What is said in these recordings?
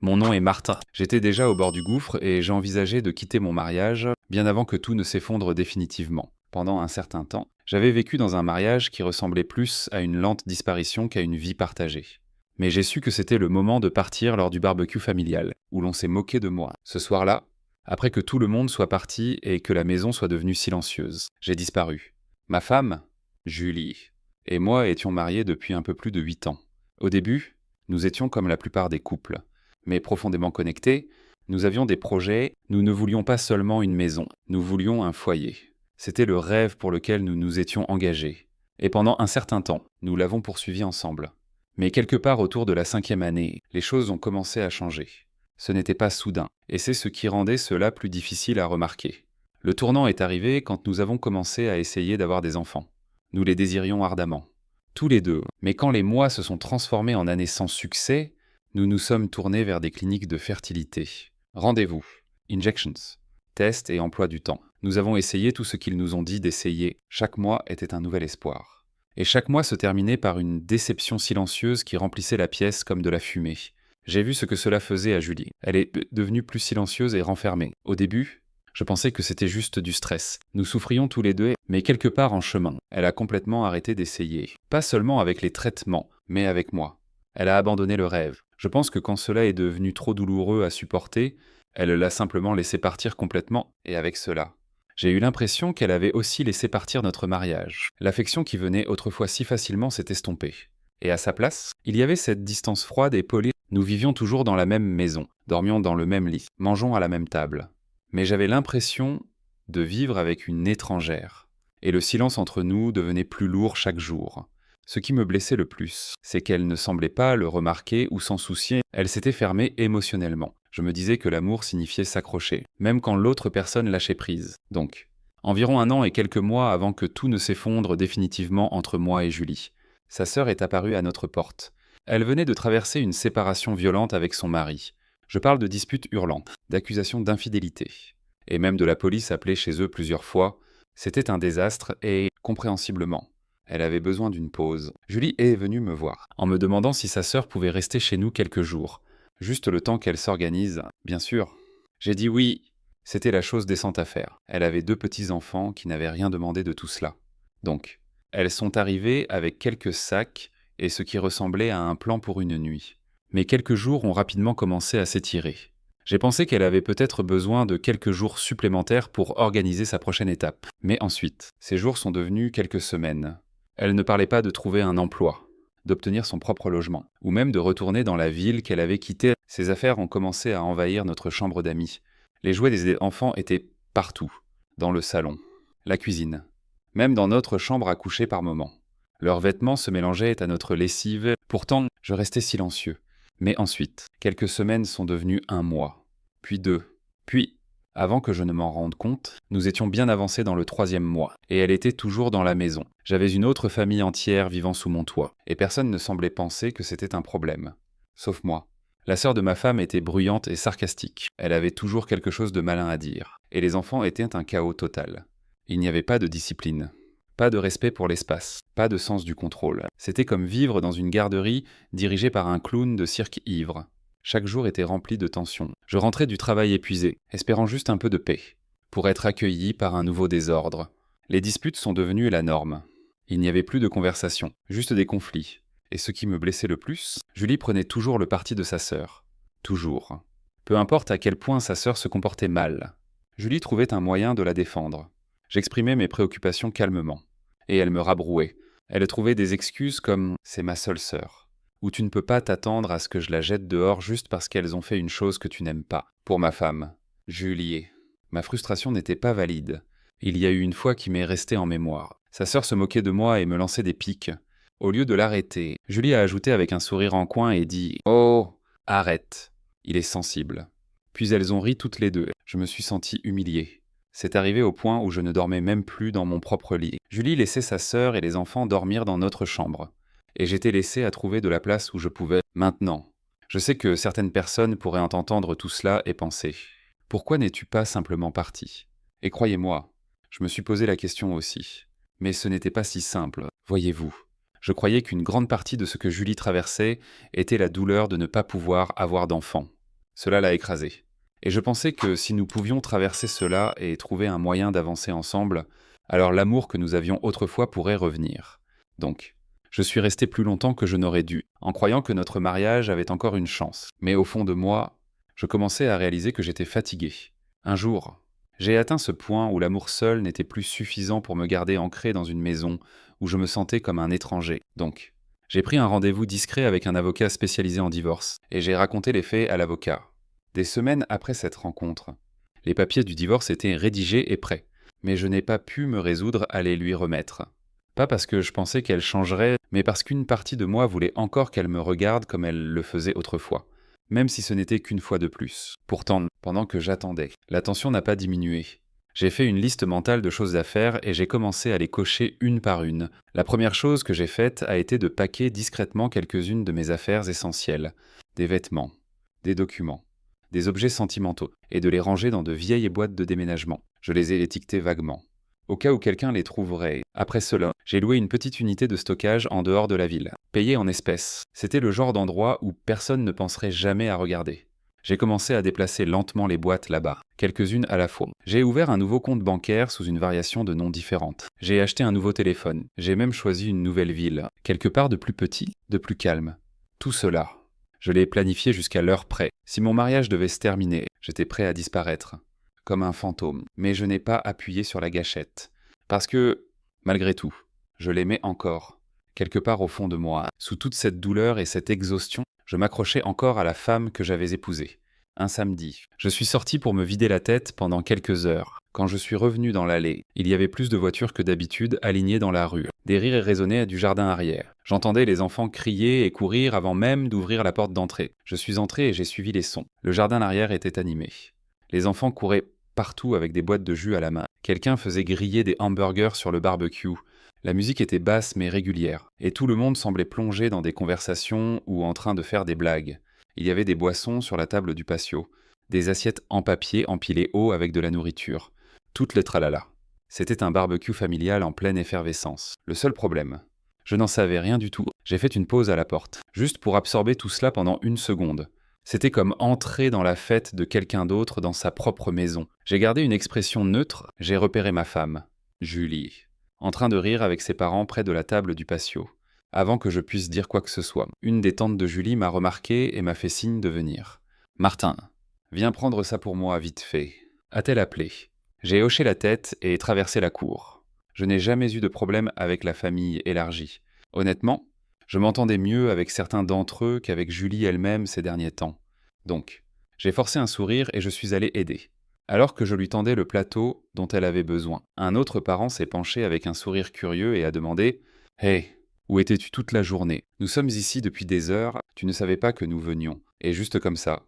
Mon nom est Martin. J'étais déjà au bord du gouffre et j'ai envisagé de quitter mon mariage bien avant que tout ne s'effondre définitivement. Pendant un certain temps, j'avais vécu dans un mariage qui ressemblait plus à une lente disparition qu'à une vie partagée. Mais j'ai su que c'était le moment de partir lors du barbecue familial, où l'on s'est moqué de moi. Ce soir-là, après que tout le monde soit parti et que la maison soit devenue silencieuse, j'ai disparu. Ma femme, Julie, et moi étions mariés depuis un peu plus de 8 ans. Au début, nous étions comme la plupart des couples. Mais profondément connectés, nous avions des projets, nous ne voulions pas seulement une maison, nous voulions un foyer. C'était le rêve pour lequel nous nous étions engagés. Et pendant un certain temps, nous l'avons poursuivi ensemble. Mais quelque part autour de la 5e année, les choses ont commencé à changer. Ce n'était pas soudain, et c'est ce qui rendait cela plus difficile à remarquer. Le tournant est arrivé quand nous avons commencé à essayer d'avoir des enfants. Nous les désirions ardemment. Tous les deux. Mais quand les mois se sont transformés en années sans succès, nous nous sommes tournés vers des cliniques de fertilité. Rendez-vous, injections, tests et emploi du temps. Nous avons essayé tout ce qu'ils nous ont dit d'essayer. Chaque mois était un nouvel espoir. Et chaque mois se terminait par une déception silencieuse qui remplissait la pièce comme de la fumée. J'ai vu ce que cela faisait à Julie. Elle est devenue plus silencieuse et renfermée. Au début, je pensais que c'était juste du stress. Nous souffrions tous les deux, mais quelque part en chemin, elle a complètement arrêté d'essayer. Pas seulement avec les traitements, mais avec moi. Elle a abandonné le rêve. Je pense que quand cela est devenu trop douloureux à supporter, elle l'a simplement laissé partir complètement, et avec cela. J'ai eu l'impression qu'elle avait aussi laissé partir notre mariage. L'affection qui venait autrefois si facilement s'est estompée. Et à sa place, il y avait cette distance froide et polie. Nous vivions toujours dans la même maison, dormions dans le même lit, mangeons à la même table. Mais j'avais l'impression de vivre avec une étrangère. Et le silence entre nous devenait plus lourd chaque jour. Ce qui me blessait le plus, c'est qu'elle ne semblait pas le remarquer ou s'en soucier, elle s'était fermée émotionnellement. Je me disais que l'amour signifiait s'accrocher, même quand l'autre personne lâchait prise. Donc, environ 1 an et quelques mois avant que tout ne s'effondre définitivement entre moi et Julie, sa sœur est apparue à notre porte. Elle venait de traverser une séparation violente avec son mari. Je parle de disputes hurlantes, d'accusations d'infidélité, et même de la police appelée chez eux plusieurs fois. C'était un désastre et, compréhensiblement, elle avait besoin d'une pause. Julie est venue me voir, en me demandant si sa sœur pouvait rester chez nous quelques jours, juste le temps qu'elle s'organise. Bien sûr. J'ai dit oui. C'était la chose décente à faire. Elle avait 2 petits-enfants qui n'avaient rien demandé de tout cela. Donc, elles sont arrivées avec quelques sacs et ce qui ressemblait à un plan pour une nuit. Mais quelques jours ont rapidement commencé à s'étirer. J'ai pensé qu'elle avait peut-être besoin de quelques jours supplémentaires pour organiser sa prochaine étape. Mais ensuite, ces jours sont devenus quelques semaines. Elle ne parlait pas de trouver un emploi, d'obtenir son propre logement, ou même de retourner dans la ville qu'elle avait quittée. Ses affaires ont commencé à envahir notre chambre d'amis. Les jouets des enfants étaient partout, dans le salon, la cuisine, même dans notre chambre à coucher par moments. Leurs vêtements se mélangeaient à notre lessive, pourtant je restais silencieux. Mais ensuite, quelques semaines sont devenues 1 mois, puis 2, puis... Avant que je ne m'en rende compte, nous étions bien avancés dans le 3e mois, et elle était toujours dans la maison. J'avais une autre famille entière vivant sous mon toit, et personne ne semblait penser que c'était un problème. Sauf moi. La sœur de ma femme était bruyante et sarcastique. Elle avait toujours quelque chose de malin à dire, et les enfants étaient un chaos total. Il n'y avait pas de discipline, pas de respect pour l'espace, pas de sens du contrôle. C'était comme vivre dans une garderie dirigée par un clown de cirque ivre. Chaque jour était rempli de tensions. Je rentrais du travail épuisé, espérant juste un peu de paix, pour être accueilli par un nouveau désordre. Les disputes sont devenues la norme. Il n'y avait plus de conversation, juste des conflits. Et ce qui me blessait le plus, Julie prenait toujours le parti de sa sœur. Toujours. Peu importe à quel point sa sœur se comportait mal. Julie trouvait un moyen de la défendre. J'exprimais mes préoccupations calmement. Et elle me rabrouait. Elle trouvait des excuses comme « c'est ma seule sœur ». Ou tu ne peux pas t'attendre à ce que je la jette dehors juste parce qu'elles ont fait une chose que tu n'aimes pas. Pour ma femme, Julie, ma frustration n'était pas valide. Il y a eu une fois qui m'est restée en mémoire. Sa sœur se moquait de moi et me lançait des piques. Au lieu de l'arrêter, Julie a ajouté avec un sourire en coin et dit « Oh, arrête, il est sensible ». Puis elles ont ri toutes les deux. Je me suis senti humilié. C'est arrivé au point où je ne dormais même plus dans mon propre lit. Julie laissait sa sœur et les enfants dormir dans notre chambre. Et j'étais laissé à trouver de la place où je pouvais. Maintenant, je sais que certaines personnes pourraient entendre tout cela et penser « Pourquoi n'es-tu pas simplement parti ?» Et croyez-moi, je me suis posé la question aussi. Mais ce n'était pas si simple, voyez-vous. Je croyais qu'une grande partie de ce que Julie traversait était la douleur de ne pas pouvoir avoir d'enfant. Cela l'a écrasé. Et je pensais que si nous pouvions traverser cela et trouver un moyen d'avancer ensemble, alors l'amour que nous avions autrefois pourrait revenir. Donc, je suis resté plus longtemps que je n'aurais dû, en croyant que notre mariage avait encore une chance. Mais au fond de moi, je commençais à réaliser que j'étais fatigué. Un jour, j'ai atteint ce point où l'amour seul n'était plus suffisant pour me garder ancré dans une maison où je me sentais comme un étranger. Donc, j'ai pris un rendez-vous discret avec un avocat spécialisé en divorce, et j'ai raconté les faits à l'avocat. Des semaines après cette rencontre, les papiers du divorce étaient rédigés et prêts, mais je n'ai pas pu me résoudre à les lui remettre. Pas parce que je pensais qu'elle changerait, mais parce qu'une partie de moi voulait encore qu'elle me regarde comme elle le faisait autrefois, même si ce n'était qu'une fois de plus. Pourtant, pendant que j'attendais, la tension n'a pas diminué. J'ai fait une liste mentale de choses à faire et j'ai commencé à les cocher une par une. La première chose que j'ai faite a été de paquer discrètement quelques-unes de mes affaires essentielles, des vêtements, des documents, des objets sentimentaux, et de les ranger dans de vieilles boîtes de déménagement. Je les ai étiquetées vaguement, au cas où quelqu'un les trouverait. Après cela, j'ai loué une petite unité de stockage en dehors de la ville, payée en espèces. C'était le genre d'endroit où personne ne penserait jamais à regarder. J'ai commencé à déplacer lentement les boîtes là-bas, quelques-unes à la fois. J'ai ouvert un nouveau compte bancaire sous une variation de noms différente. J'ai acheté un nouveau téléphone. J'ai même choisi une nouvelle ville, quelque part de plus petit, de plus calme. Tout cela, je l'ai planifié jusqu'à l'heure près. Si mon mariage devait se terminer, j'étais prêt à disparaître, comme un fantôme. Mais je n'ai pas appuyé sur la gâchette. Parce que, malgré tout, je l'aimais encore. Quelque part au fond de moi, sous toute cette douleur et cette exhaustion, je m'accrochais encore à la femme que j'avais épousée. Un samedi, je suis sorti pour me vider la tête pendant quelques heures. Quand je suis revenu dans l'allée, il y avait plus de voitures que d'habitude alignées dans la rue. Des rires résonnaient du jardin arrière. J'entendais les enfants crier et courir avant même d'ouvrir la porte d'entrée. Je suis entré et j'ai suivi les sons. Le jardin arrière était animé. Les enfants couraient partout avec des boîtes de jus à la main. Quelqu'un faisait griller des hamburgers sur le barbecue. La musique était basse mais régulière, et tout le monde semblait plongé dans des conversations ou en train de faire des blagues. Il y avait des boissons sur la table du patio, des assiettes en papier empilées haut avec de la nourriture. Toutes les tralala. C'était un barbecue familial en pleine effervescence. Le seul problème, je n'en savais rien du tout. J'ai fait une pause à la porte, juste pour absorber tout cela pendant une seconde. C'était comme entrer dans la fête de quelqu'un d'autre dans sa propre maison. J'ai gardé une expression neutre, j'ai repéré ma femme, Julie, en train de rire avec ses parents près de la table du patio. Avant que je puisse dire quoi que ce soit, une des tantes de Julie m'a remarqué et m'a fait signe de venir. « Martin, viens prendre ça pour moi vite fait. » A-t-elle appelé. J'ai hoché la tête et traversé la cour. Je n'ai jamais eu de problème avec la famille élargie. Honnêtement, je m'entendais mieux avec certains d'entre eux qu'avec Julie elle-même ces derniers temps. Donc, j'ai forcé un sourire et je suis allé aider. Alors que je lui tendais le plateau dont elle avait besoin, un autre parent s'est penché avec un sourire curieux et a demandé « Hey, où étais-tu toute la journée? Nous sommes ici depuis des heures, tu ne savais pas que nous venions. » Et juste comme ça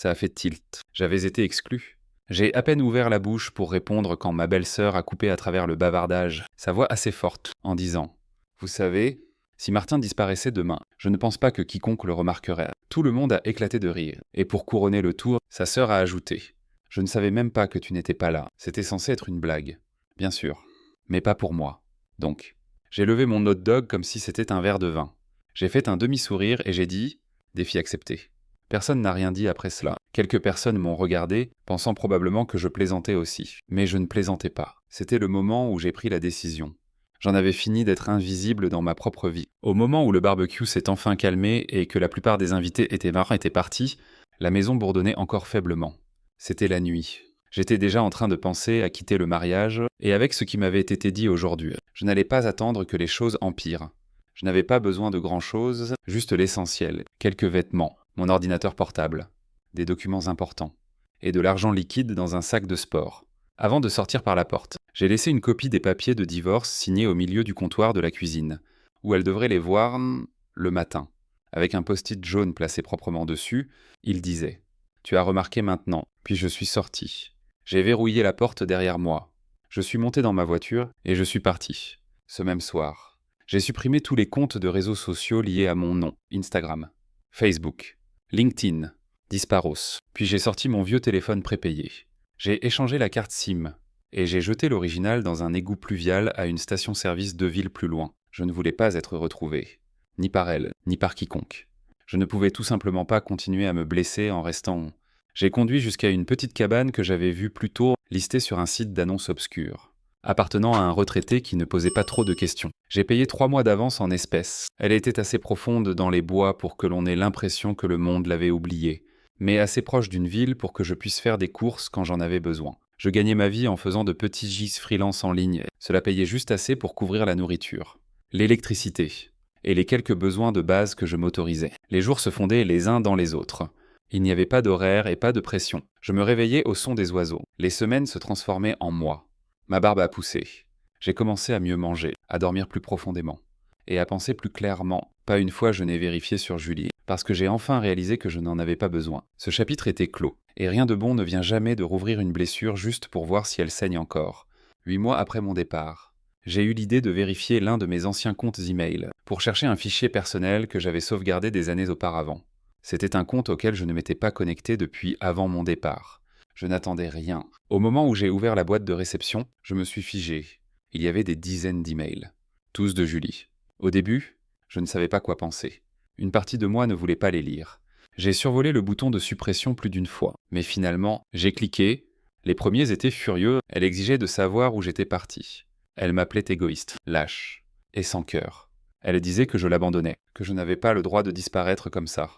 a fait tilt. J'avais été exclu. J'ai à peine ouvert la bouche pour répondre quand ma belle-sœur a coupé à travers le bavardage, sa voix assez forte, en disant « Vous savez, si Martin disparaissait demain, je ne pense pas que quiconque le remarquerait. » Tout le monde a éclaté de rire. Et pour couronner le tour, sa sœur a ajouté « Je ne savais même pas que tu n'étais pas là. C'était censé être une blague. » Bien sûr, mais pas pour moi. Donc, j'ai levé mon hot dog comme si c'était un verre de vin. J'ai fait un demi-sourire et j'ai dit « Défi accepté ». Personne n'a rien dit après cela. Quelques personnes m'ont regardé, pensant probablement que je plaisantais aussi. Mais je ne plaisantais pas. C'était le moment où j'ai pris la décision. J'en avais fini d'être invisible dans ma propre vie. Au moment où le barbecue s'est enfin calmé et que la plupart des invités étaient partis, la maison bourdonnait encore faiblement. C'était la nuit. J'étais déjà en train de penser à quitter le mariage, et avec ce qui m'avait été dit aujourd'hui, je n'allais pas attendre que les choses empirent. Je n'avais pas besoin de grand-chose, juste l'essentiel, quelques vêtements, mon ordinateur portable, des documents importants, et de l'argent liquide dans un sac de sport. Avant de sortir par la porte, j'ai laissé une copie des papiers de divorce signés au milieu du comptoir de la cuisine, où elle devrait les voir le matin. Avec un post-it jaune placé proprement dessus, il disait « Tu as remarqué maintenant ». Puis je suis sorti. J'ai verrouillé la porte derrière moi. Je suis monté dans ma voiture et je suis parti. Ce même soir, j'ai supprimé tous les comptes de réseaux sociaux liés à mon nom, Instagram, Facebook, LinkedIn, Disparos. Puis j'ai sorti mon vieux téléphone prépayé. J'ai échangé la carte SIM et j'ai jeté l'original dans un égout pluvial à une station-service 2 villes plus loin. Je ne voulais pas être retrouvé, ni par elle, ni par quiconque. Je ne pouvais tout simplement pas continuer à me blesser en restant J'ai conduit jusqu'à une petite cabane que j'avais vue plus tôt listée sur un site d'annonces obscures, appartenant à un retraité qui ne posait pas trop de questions. J'ai payé 3 mois d'avance en espèces. Elle était assez profonde dans les bois pour que l'on ait l'impression que le monde l'avait oubliée, mais assez proche d'une ville pour que je puisse faire des courses quand j'en avais besoin. Je gagnais ma vie en faisant de petits gigs freelance en ligne. Cela payait juste assez pour couvrir la nourriture, l'électricité et les quelques besoins de base que je m'autorisais. Les jours se fondaient les uns dans les autres. Il n'y avait pas d'horaire et pas de pression. Je me réveillais au son des oiseaux. Les semaines se transformaient en mois. Ma barbe a poussé. J'ai commencé à mieux manger, à dormir plus profondément et à penser plus clairement. Pas une fois je n'ai vérifié sur Julie, parce que j'ai enfin réalisé que je n'en avais pas besoin. Ce chapitre était clos, et rien de bon ne vient jamais de rouvrir une blessure juste pour voir si elle saigne encore. 8 mois après mon départ, j'ai eu l'idée de vérifier l'un de mes anciens comptes email pour chercher un fichier personnel que j'avais sauvegardé des années auparavant. C'était un compte auquel je ne m'étais pas connecté depuis avant mon départ. Je n'attendais rien. Au moment où j'ai ouvert la boîte de réception, je me suis figé. Il y avait des dizaines d'emails, tous de Julie. Au début, je ne savais pas quoi penser. Une partie de moi ne voulait pas les lire. J'ai survolé le bouton de suppression plus d'une fois, mais finalement, j'ai cliqué. Les premiers étaient furieux, elle exigeait de savoir où j'étais parti. Elle m'appelait égoïste, lâche et sans cœur. Elle disait que je l'abandonnais, que je n'avais pas le droit de disparaître comme ça.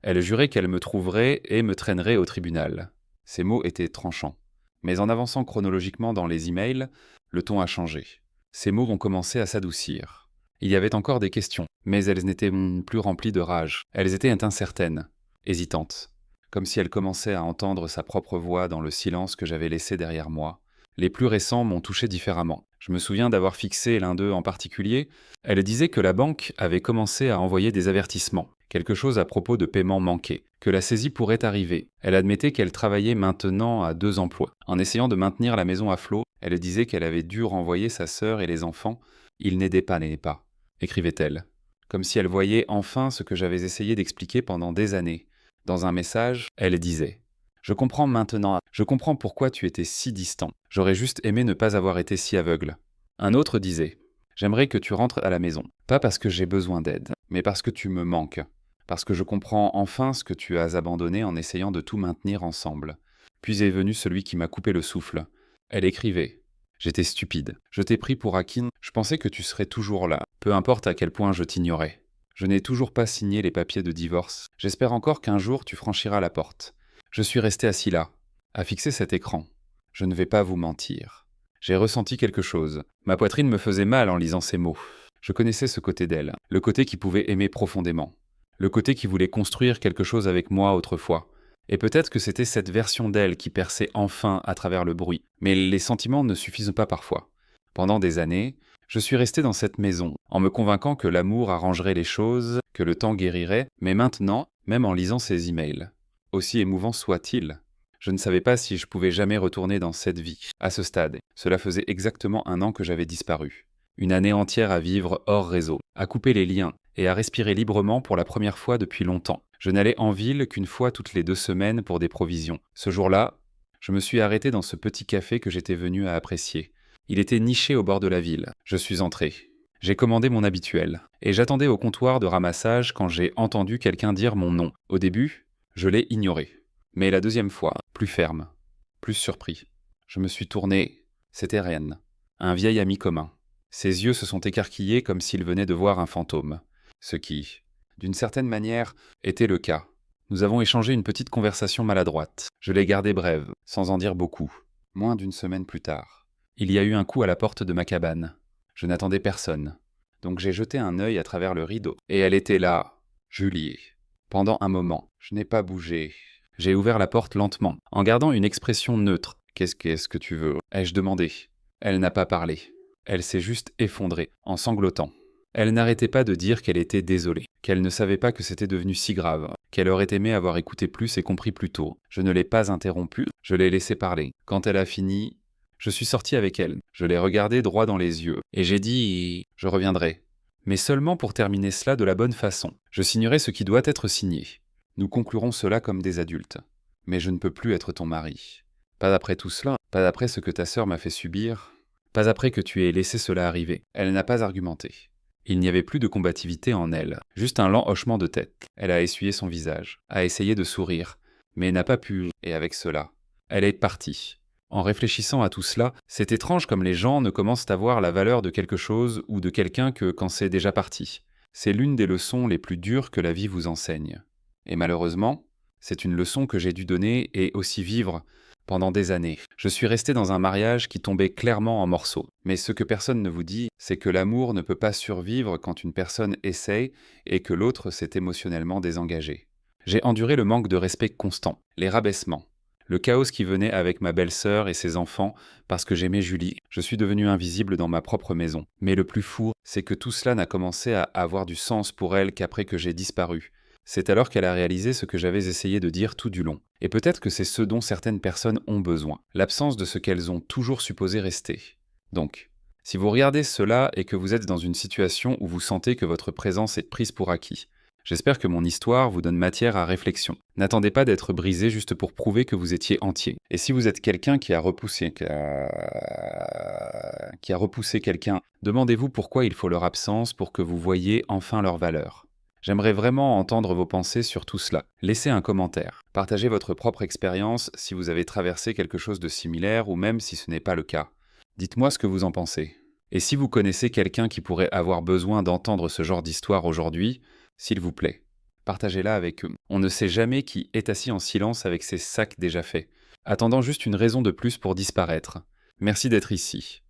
Elle jurait qu'elle me trouverait et me traînerait au tribunal. Ces mots étaient tranchants. Mais en avançant chronologiquement dans les emails, le ton a changé. Ces mots ont commencé à s'adoucir. Il y avait encore des questions, mais elles n'étaient plus remplies de rage. Elles étaient incertaines, hésitantes, comme si elle commençait à entendre sa propre voix dans le silence que j'avais laissé derrière moi. Les plus récents m'ont touché différemment. Je me souviens d'avoir fixé l'un d'eux en particulier. Elle disait que la banque avait commencé à envoyer des avertissements, quelque chose à propos de paiements manqués, que la saisie pourrait arriver. Elle admettait qu'elle travaillait maintenant à 2 emplois. En essayant de maintenir la maison à flot, elle disait qu'elle avait dû renvoyer sa sœur et les enfants. Ils n'aidaient pas, écrivait-elle, comme si elle voyait enfin ce que j'avais essayé d'expliquer pendant des années. Dans un message, elle disait « Je comprends maintenant, je comprends pourquoi tu étais si distant. J'aurais juste aimé ne pas avoir été si aveugle. » Un autre disait « J'aimerais que tu rentres à la maison, pas parce que j'ai besoin d'aide, mais parce que tu me manques, parce que je comprends enfin ce que tu as abandonné en essayant de tout maintenir ensemble. » Puis est venu celui qui m'a coupé le souffle. Elle écrivait « J'étais stupide. Je t'ai pris pour Akin. Je pensais que tu serais toujours là, peu importe à quel point je t'ignorais. Je n'ai toujours pas signé les papiers de divorce. J'espère encore qu'un jour tu franchiras la porte. Je suis resté assis là, à fixer cet écran. Je ne vais pas vous mentir. J'ai ressenti quelque chose. Ma poitrine me faisait mal en lisant ces mots. Je connaissais ce côté d'elle, le côté qui pouvait aimer profondément, le côté qui voulait construire quelque chose avec moi autrefois. Et peut-être que c'était cette version d'elle qui perçait enfin à travers le bruit. Mais les sentiments ne suffisent pas parfois. Pendant des années, je suis resté dans cette maison, en me convainquant que l'amour arrangerait les choses, que le temps guérirait, mais maintenant, même en lisant ces emails, aussi émouvant soit-il, je ne savais pas si je pouvais jamais retourner dans cette vie. À ce stade, cela faisait exactement 1 an que j'avais disparu. Une année entière à vivre hors réseau, à couper les liens et à respirer librement pour la première fois depuis longtemps. Je n'allais en ville qu'une fois toutes les 2 semaines pour des provisions. Ce jour-là, je me suis arrêté dans ce petit café que j'étais venu à apprécier. Il était niché au bord de la ville. Je suis entré. J'ai commandé mon habituel. Et j'attendais au comptoir de ramassage quand j'ai entendu quelqu'un dire mon nom. Au début, je l'ai ignoré. Mais la deuxième fois, plus ferme, plus surpris. Je me suis tourné. C'était Ryan, un vieil ami commun. Ses yeux se sont écarquillés comme s'il venait de voir un fantôme. Ce qui, d'une certaine manière, était le cas. Nous avons échangé une petite conversation maladroite. Je l'ai gardée brève, sans en dire beaucoup. Moins d'1 semaine plus tard, il y a eu un coup à la porte de ma cabane. Je n'attendais personne. Donc j'ai jeté un œil à travers le rideau. Et elle était là, Julie. Pendant un moment, je n'ai pas bougé. J'ai ouvert la porte lentement, en gardant une expression neutre. « Qu'est-ce que tu veux ?» ai-je demandé. Elle n'a pas parlé. Elle s'est juste effondrée, en sanglotant. Elle n'arrêtait pas de dire qu'elle était désolée, qu'elle ne savait pas que c'était devenu si grave, qu'elle aurait aimé avoir écouté plus et compris plus tôt. Je ne l'ai pas interrompue, je l'ai laissée parler. Quand elle a fini, je suis sorti avec elle. Je l'ai regardée droit dans les yeux, et j'ai dit « Je reviendrai ». Mais seulement pour terminer cela de la bonne façon. Je signerai ce qui doit être signé. Nous conclurons cela comme des adultes. Mais je ne peux plus être ton mari. Pas après tout cela, pas après ce que ta sœur m'a fait subir, pas après que tu aies laissé cela arriver. Elle n'a pas argumenté. Il n'y avait plus de combativité en elle, juste un lent hochement de tête. Elle a essuyé son visage, a essayé de sourire, mais n'a pas pu, et avec cela, elle est partie. En réfléchissant à tout cela, c'est étrange comme les gens ne commencent à voir la valeur de quelque chose ou de quelqu'un que quand c'est déjà parti. C'est l'une des leçons les plus dures que la vie vous enseigne. Et malheureusement, c'est une leçon que j'ai dû donner et aussi vivre pendant des années. Je suis resté dans un mariage qui tombait clairement en morceaux. Mais ce que personne ne vous dit, c'est que l'amour ne peut pas survivre quand une personne essaye et que l'autre s'est émotionnellement désengagé. J'ai enduré le manque de respect constant, les rabaissements, le chaos qui venait avec ma belle-sœur et ses enfants parce que j'aimais Julie. Je suis devenu invisible dans ma propre maison. Mais le plus fou, c'est que tout cela n'a commencé à avoir du sens pour elle qu'après que j'ai disparu. C'est alors qu'elle a réalisé ce que j'avais essayé de dire tout du long. Et peut-être que c'est ce dont certaines personnes ont besoin, l'absence de ce qu'elles ont toujours supposé rester. Donc, si vous regardez cela et que vous êtes dans une situation où vous sentez que votre présence est prise pour acquis, j'espère que mon histoire vous donne matière à réflexion. N'attendez pas d'être brisé juste pour prouver que vous étiez entier. Et si vous êtes quelqu'un qui a repoussé quelqu'un, demandez-vous pourquoi il faut leur absence pour que vous voyiez enfin leur valeur. J'aimerais vraiment entendre vos pensées sur tout cela. Laissez un commentaire. Partagez votre propre expérience si vous avez traversé quelque chose de similaire ou même si ce n'est pas le cas. Dites-moi ce que vous en pensez. Et si vous connaissez quelqu'un qui pourrait avoir besoin d'entendre ce genre d'histoire aujourd'hui, s'il vous plaît, partagez-la avec eux. On ne sait jamais qui est assis en silence avec ses sacs déjà faits, attendant juste une raison de plus pour disparaître. Merci d'être ici.